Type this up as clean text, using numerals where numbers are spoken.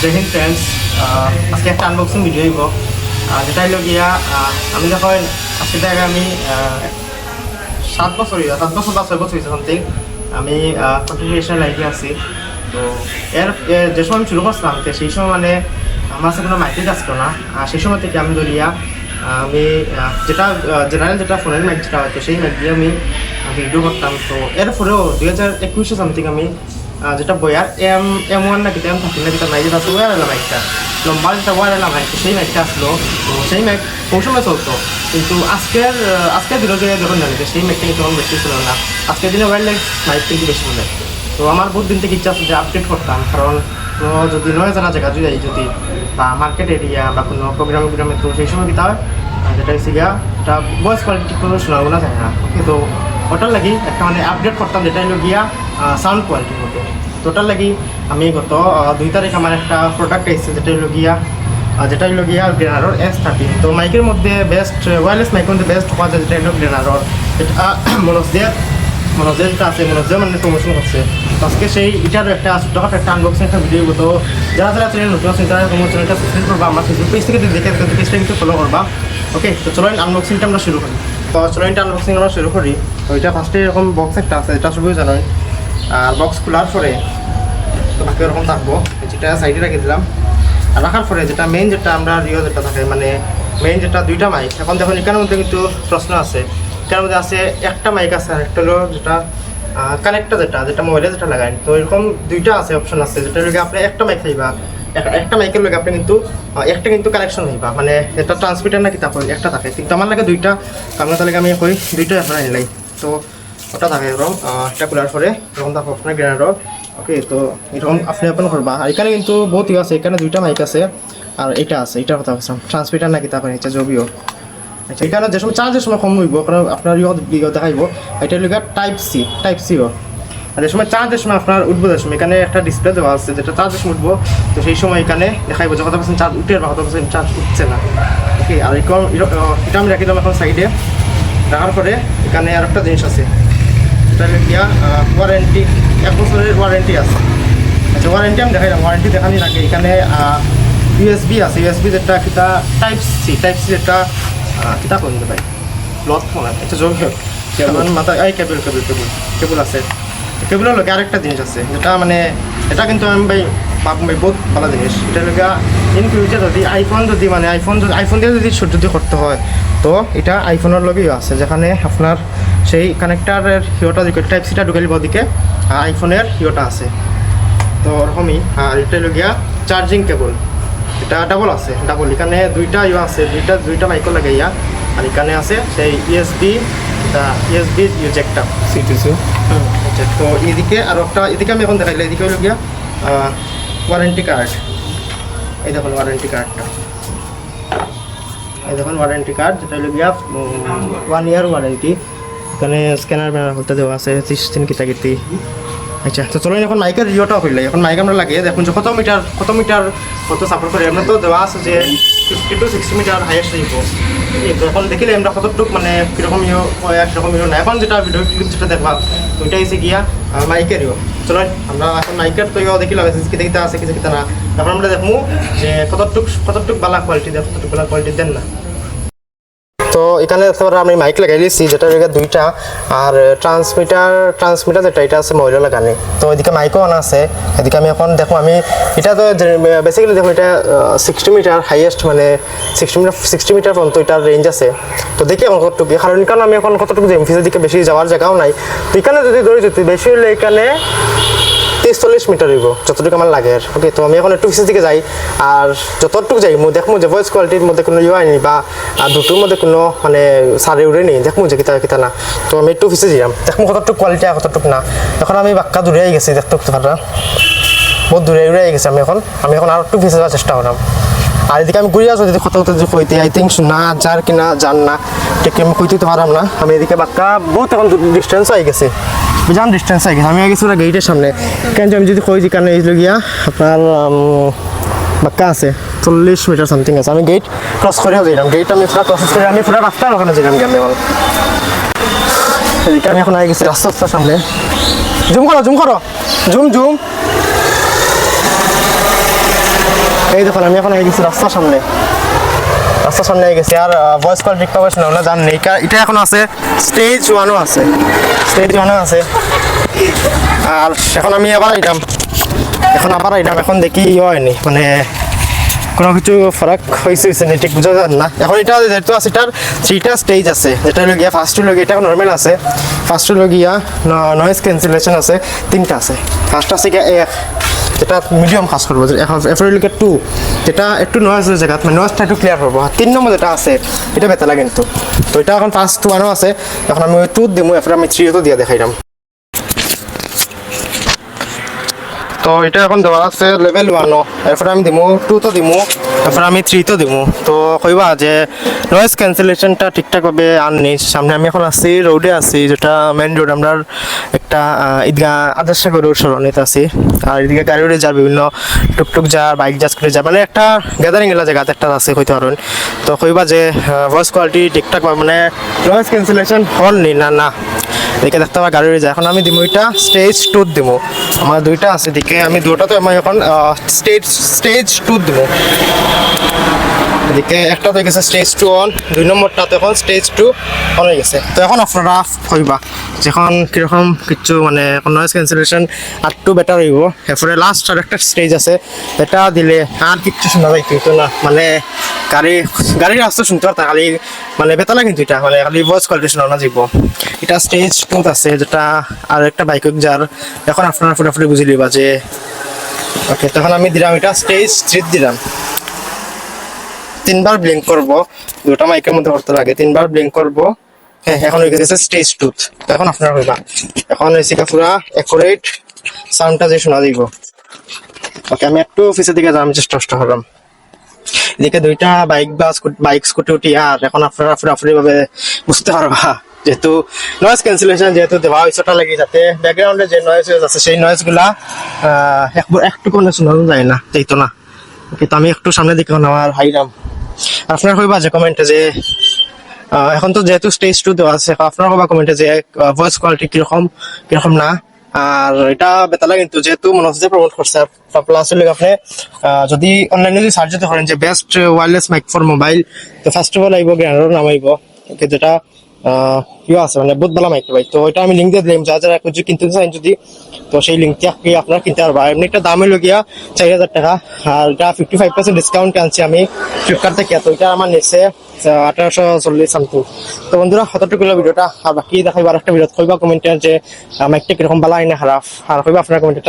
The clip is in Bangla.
জয় হিন্দ ফ্রেন্ডস, আজকে একটা আনবক্সিং ভিডিও হইব যেটা হইল গিয়া আমি যখন আজকে থেকে আমি 7 বছর বা 6 বছর হয়েছে সামথিং আমি কন্টিনিউশন লাইফে আছি। তো যে সময় আমি শুরু করছিলাম সেই সময় মানে আমার কাছে কোনো মাইকের কাজ করো না। সেই সময় থেকে আমি ধরিয়া আমি যেটা জেনারেল যেটা ফোনের মাইক যেটা হয়তো সেই মাইক দিয়ে আমি ভিডিও করতাম। তো এরপরেও 2021 সামথিং আমি যেটা বয়ার M1 না কিতা থাকি না কিতা মাইক যেটা আছে ওয়ার এলাম মাইকটা লম্বা যেটা ওয়ার এলাম মাইক সেই মাইকটা আসলো। তো সেই মাইক কোন সময় চলতো, কিন্তু আজকের দিনে যে যখন জানি সেই মাইকটা কিন্তু আমার বেশি ছিল না। আজকের দিনে ওয়ারলেস মাইক কিন্তু বেশি মনে। তো আমার বহুত দিন থেকে ইচ্ছা আছে যে আপডেট করতাম, কারণ যদি নয় জানা জায়গা যদি বা মার্কেট এরিয়া বা কোনো প্রোগ্রামে তো সেই সময় কিতা হয় যেটা হচ্ছে গিয়া এটা ভয়েস কোয়ালিটি কোনো শোনাবো না যায় না। কিন্তু ওটার লাগি একটা মানে আপডেট করতাম যেটা হলো গিয়া সাউন্ড কোয়ালিটির মতো। তো ওটার লাগি আমি গত 2 তারিখ আমার একটা প্রোডাক্ট এসেছে যেটা হলো গিয়া গ্রেনারোর S30। তো মাইকের মধ্যে বেস্ট ওয়্যারলেস মাইকের মধ্যে বেস্ট হওয়া যায় যেটা হলো গ্রেনারোর। এটা মনোজের যেটা আছে মনোজে মানে প্রমোশন করছে। তো আজকে সেই এটারও একটা ছোটখাটো একটা আনবক্সিং একটা ভিডিও তো যারা চ্যানেল নতুন আছেন তারা তোমার চ্যানেলটা সাবস্ক্রাইব করবা, আমার ফেসবুক পেজ থেকে দেখে পেজটা কিন্তু ফলো করবা। ওকে, তো চলো আনবক্সিংটা আমরা শুরু করি। তো এটা ফার্স্টে এরকম বক্স একটা আছে, এটা সবই জানোই। আর বক্স খোলার পরে তোমাকে এরকম থাকবো, যেটা সাইডে রেখে দিলাম। আর রাখার পরে যেটা মেইন যেটা আমরা যেটা থাকে মানে মেইন যেটা 2টা মাইক। এখন দেখুন এখানের মধ্যে কিন্তু প্রশ্ন আছে, এটার মধ্যে আছে একটা মাইক আছে আর একটা হলো যেটা কানেক্টটা যেটা মোবাইলে যেটা লাগাই। তো এরকম 2টা আছে অপশন আছে, যেটা লোক আপনি একটা মাইক খাইবা একটা মাইকের লোক আপনি কিন্তু একটা কিন্তু কানেকশন হইবা মানে এটা ট্রান্সমিটার না কি তারপর একটা থাকে, কিন্তু আমার লাগে 2টা। আপনার তাহলে আমি কই 2টা এখন আনিলাই। তো ওটা থাকে এরকম এটা খোলার পরে এরকম থাকবো আপনার গ্রেনারোর। ওকে, তো এরকম আপনি ওপেন করবা। আর এখানে কিন্তু বহুত আছে, এখানে 2টা মাইক আছে আর এটা আছে, এটার কথা বলছিলাম ট্রান্সমিটার নাকি তারপরে নিচে জবিও। আচ্ছা, এখানে যে সময় চার্জের সময় কম হইব কারণ আপনার দেখাইব এটা হলো টাইপ সিও। আর যে সময় চার্জের সময় আপনার উঠবো যে সময় এখানে একটা ডিসপ্লে দেওয়া আছে যেটা চার্জের সময় উঠবো। তো সেই সময় এখানে দেখাইব যে কত পার্সেন্ট চার্জ উঠে বা কত পার্সেন্ট চার্জ উঠছে না। ওকে, আর এটা আমি রাখি দিলাম এখন সাইডে। রাখার পরে এখানে আর একটা জিনিস আছে, এটা হলো গিয়া ওয়ারেন্টি, 1 বছরের ওয়ারেন্টি আছে। আচ্ছা, ওয়ারেন্টি আমি দেখাইলাম, ওয়ারেন্টি দেখানি রাখি। এখানে USB আছে, USB যেটা কিতা টাইপ সি যেটা কিতা করতে পারি লক ফোন আছে। আচ্ছা, যোগ কেবল মাথা এই কেবল আছে। কেবলের লোকে আরেকটা জিনিস আছে যেটা মানে এটা কিন্তু আমি ভাই বহুত ভালো জিনিস। এটা লোকে ইন ফিউচার যদি আইফোন দিয়ে যদি করতে হয় তো এটা আইফোনের লগেও আছে, যেখানে আপনার সেই কানেক্টারের হিওটা টাইপ সিটা ঢুকে দিব দিকে আইফোনের হিওটা আছে। তো ওরকমই। আর এটা লগিয়া চার্জিং কেবল, এটা ডাবল আছে, এখানে 2টা আছে, দুইটা মাইকো লাগাইয়া। আর এখানে আছে সেই USB ইজেক্টর সিটিসি। আচ্ছা, তো এদিকে আর একটা এদিকে আমি এখন দেখাইলে এদিকে হলো গিয়া ওয়ারেন্টি কার্ড। এই দেখুন ওয়ারেন্টি কার্ডটা, ওয়ারেন্টি কার্ড যেটা হলো গিয়া 1 ইয়ার ওয়ারেন্টি। এখানে স্ক্যানার ব্যানার করতে দেওয়া আছে 30 দিন কিতা। আচ্ছা, তো চলুন এখন মাইকের রিওটা হইলে এখন মাইক আমরা লাগিয়ে দেখুন যে কত মিটার কত সাপোর্ট করে। আমরা তো দেওয়া আছে যে 50 to 60 মিটার হাইয়েস্ট দিব। এখন দেখিলে আমরা কতটুকু মানে কীরকম সেরকম না। এখন যেটা ভিডিও ক্লিপ যেটা দেখবা ওইটা এসে গিয়া মাইকের ইও। চলো আমরা এখন মাইকের তো দেখিলাম কিতা আছে কিছু কিতা না। এখন আমরা দেখবো যে কতটুক বালা কোয়ালিটি দেয়, কতটুক বালা কোয়ালিটি দেন না। তো এখানে আমি মাইক লাগাই দিয়েছি যেটা 2টা। আর ট্রান্সমিটার যেটা এটা আছে মহিলা লাগানি। তো এদিকে মাইকও আনা আছে। এদিকে আমি এখন দেখো আমি এটা তো বেসিক্যালি দেখো এটা 60 মিটার হাইয়েস্ট মানে 60 মিটার পর্যন্ত এটার রেঞ্জ আছে। তো দেখি এখন কতটুকু, কারণ আমি এখন কতটুকু এমফিসের দিকে বেশি যাওয়ার জায়গাও নাই। তো এখানে যদি বেশি হলে এখানে 30-40 মিটার হইব যতটুকু আমার লাগে। ওকে, তো আমি এখন একটু পিছের দিকে যাই। আর যতটুকু যাই দেখবো যে ভয়েস কোয়ালিটির মধ্যে কোনো হয়নি বা দুটোর মধ্যে কোনো মানে সারে উড়ে নেই, দেখবো যে কিতা না। তো আমি একটু পিছিয়ে যাইলাম, দেখবো কতটুকু কোয়ালিটি আর কতটুকু না। এখন আমি বাক্কা দূরে গেছি, দেখতে পারা বহুত দূরে গেছি। আমি এখন আর একটু পিছিয়ে যাওয়ার চেষ্টা করলাম। আর এদিকে আমি ঘুরে আসবো যদি কথা যদি কইতে আই থিঙ্ক না যার কিনা জান না ঠিক আমি কইতে পারলাম না। আমি এদিকে বাক্কা বহুত এখন ডিস্টেন্স হয়ে গেছে, বুঝলাম ডিস্টেন্স হয়ে গেছে। আমি গেছি ওরা গেটের সামনে, কেন আমি যদি কই যে কারণে এই গিয়া আপনার বাক্কা আছে 40 মিটার সামথিং আছে। আমি গেট ক্রস করেও যাইলাম, গেট আমি পুরো ক্রস করে আমি পুরো রাস্তার ওখানে যাইলাম। আমি এদিকে আমি এখন গেছি রাস্তার সামনে। জুম করো জুম এই দেখুন আমি এখন হয়ে গেছি রাস্তার সামনে হয়ে গেছি। আর ভয়েস কল ঠিক পাবে না জান নেই, এটা এখন আছে স্টেজ 1ও আছে, আর এখন আমি আবার আইলাম, এখন দেখি হয়নি মানে কোনো কিছু ফারাক হয়েছে না, ঠিক বোঝা যায় না। এখন এটা যেহেতু আছে এটার 3টা স্টেজ আছে, যেটা হলো গিয়া ফার্স্ট হলো গিয়া এটা নর্মাল আছে, ফার্স্ট হলো গিয়া নয়েজ ক্যান্সেলেশন আছে, 3টা আছে। ফার্স্ট আছে গিয়া 1 যেটা মিডিয়াম কাজ করবো, এরপরে হলো গিয়া 2 যেটা একটু নয়েজের জায়গাত মানে নয়েজটা একটু ক্লিয়ার করবো, আর 3 নম্বর যেটা আছে এটা বেতালা কিন্তু। তো এটা এখন ফার্স্ট 1ও আছে, এখন আমি 2 দিমু, এরপরে আমি 3ও দিয়ে দেখাইলাম। তো এটা এখন দেওয়া আছে লেভেল 1ও, এরপরে আমি দিমু 2 তো দিমু, এরপরে আমি 3 তো দিমু। তো কইবা যে নয়েজ ক্যান্সেলেশনটা ঠিকঠাকভাবে আননি। সামনে আমি এখন আছি রোডে আছি, যেটা মেন রোড, আমরা একটা ঈদগাহ আদর্শ রোড সরণিতে আছি। আর এদিকে গাড়ি উড়ে যার বিভিন্ন টুকটুক যার বাইক যা করে যায়, মানে একটা গ্যাদারিং এলা জায়গাতে একটা আছে কইতে পারেন। তো কইবা যে ভয়েস কোয়ালিটি ঠিকঠাক মানে নয়েজ ক্যান্সেলেশন হল নি না এদিকে দেখতে পাবা গাড়ি উড়ে যায়। এখন আমি দিমু এটা স্টেজ 2 দিমু, আমার 2টা আছে দিকে, আমি 2টাতে আমি এখন স্টেজ 2 দিমু। এদিকে একটা হয়ে গেছে স্টেজ 2 অন, 2 নম্বরটাতে এখন স্টেজ 2 অন হয়ে গেছে। তো এখন আপনারা কইবা যখন কিরকম কিছু মানে নয়েজ ক্যান্সেলেশন আর একটু বেটার হইব। এরপরে লাস্ট আর একটা স্টেজ আছে, এটা দিলে আর কিচ্ছু শোনা যায় কিন্তু না, মানে গাড়ির আস্তে শুনতে পারতা খালি মানে বেতালা, কিন্তু এটা মানে খালি ভয়েস কোয়ালিটি শোনা যাব। এটা স্টেজ 2 আছে, যেটা আর একটা বাইক যার এখন আপনারা ফুটাফুটি বুঝে লিবা যে ওকে। তখন আমি দিলাম এটা স্টেজ 3 দিলাম, 3বার ব্লিঙ্ক করবো, 2টা মাইকের মধ্যে করতে লাগে, 3বার ব্লিঙ্ক করবো। হ্যাঁ, এখন হয়ে গেছে স্টেজ 2। তো এখন আপনারা হইবা এখন হয়েছে পুরা অ্যাকুরেট সাউন্ডটা যে শোনা দিব। ওকে, আমি একটু অফিসের দিকে যাওয়ার চেষ্টা করলাম। এদিকে 2টা বাইক স্কুটি উঠি, আর এখন আপনারা ফুরাফুরি ভাবে বুঝতে পারবা যেহেতু নয়েজ ক্যান্সেলেশন যেহেতু দেওয়া হয়েছে, ওটা লাগে যাতে ব্যাকগ্রাউন্ডে যে নয়েজ আছে সেই নয়েজ গুলা একটু কোনো শোনানো যায় না, তাই তো না। কিন্তু আমি একটু সামনে দিকে আমার হাইরাম, আপনারা কইবা যে কমেন্টে যে এখন তো যেহেতু স্টেজ 2 দেওয়া আছে, আপনারা কইবা কমেন্টে যে ভয়েস কোয়ালিটি কিরকম না। আর এটা বেতালা কিন্তু যেহেতু মনে হচ্ছে প্রমোট করছে। প্লাস হলে আপনি যদি অনলাইনে যদি সার্চ দিতে করেন যে best wireless mic for mobile, তো ফার্স্ট অফ অল আইব গ্র্যান্ডর নাম আইব, যেটা আছে মানে বহুত ভালো মাইক ভাই। তো এটা আমি লিঙ্ক দিয়ে দিলাম, যারা কিছু কিনতে চান যদি, তো সেই লিঙ্কটা আপনারা কিনতে পারবা। এমনি একটা দামে লগিয়া 4000 টাকা, আর এটা 55% ডিসকাউন্ট আনছি আমি ফ্লিপকার্ট থেকে। তো এটা আমার নিচে 1840 সামথিং। তো বন্ধুরা কতটুকু ভিডিওটা, আর বাকি দেখাইবার একটা ভিডিও কইবা কমেন্টে যে মাইকটা কিরকম ভালো না খারাপ, আর কইবা আপনার কমেন্টে।